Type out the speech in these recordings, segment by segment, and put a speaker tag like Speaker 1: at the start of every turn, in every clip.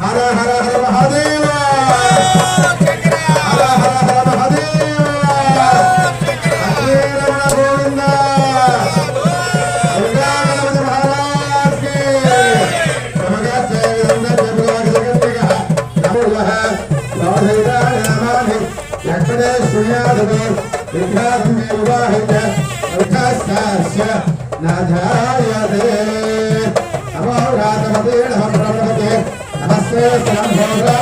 Speaker 1: हर हर हर महादेव हर हर हर महादेव गोविंद महाराज के नमस्ते हर हर हर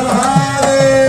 Speaker 1: महादेव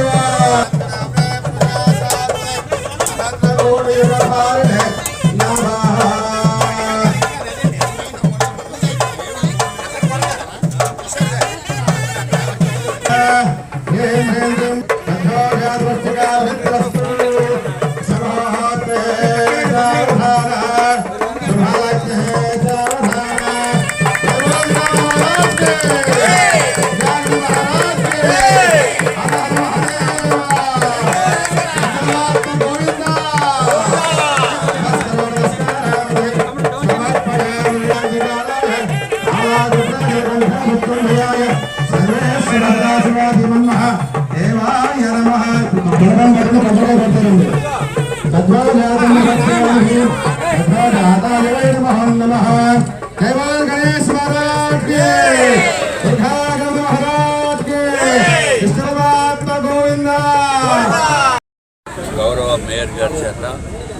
Speaker 2: గౌరవ మేయర్ గారి చేత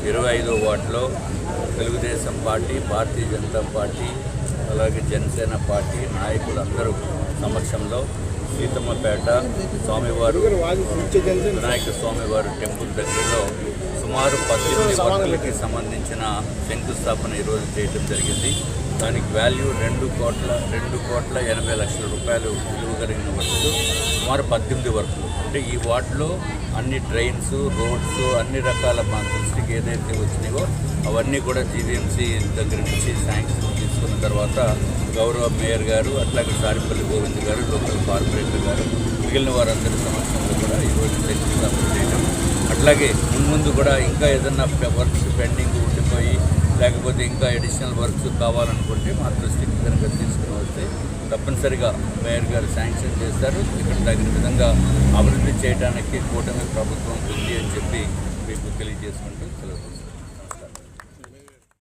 Speaker 2: 25వ వార్డులో తెలుగుదేశం పార్టీ, భారతీయ జనతా పార్టీ, అలాగే జనసేన పార్టీ నాయకులందరూ సమక్షంలో సీతమ్మపేట స్వామివారు వినాయక స్వామివారు టెంపుల్ దగ్గరలో సుమారు 18 వర్కులకి సంబంధించిన శంకుస్థాపన ఈరోజు చేయడం జరిగింది. దానికి వాల్యూ 2,80,00,000 రూపాయలు విలువ కలిగిన వర్క్స్, సుమారు 18 వర్కులు. అంటే ఈ వార్డులో అన్ని డ్రైన్స్, రోడ్స్, అన్ని రకాల మా దృష్టికి ఏదైతే వచ్చినాయో అవన్నీ కూడా జీవీఎంసీ దగ్గర నుంచి శాంక్షన్ తీసుకున్న తర్వాత గౌరవ మేయర్ గారు, అట్లాగే సారిపల్లి గోవింద్ గారు, లోకల్ కార్పొరేటర్ గారు, మిగిలిన వారందరి సమక్షంలో కూడా ఈరోజు శంకుస్థాపన చేయడం, అట్లాగే ముందు కూడా ఇంకా ఏదన్నా వర్క్స్ పెండింగ్ ఉండిపోయి లేకపోతే ఇంకా అడిషనల్ వర్క్స్ కావాలనుకుంటే మా దృష్టికి కనుక తీసుకుని వస్తే తప్పనిసరిగా మేయర్ గారు శాంక్షన్ చేస్తారు. ఇక్కడ తగిన విధంగా అభివృద్ధి చేయడానికి కూటమి ప్రభుత్వం ఉంది అని చెప్పి మీకు తెలియజేసుకుంటూ సెలవు.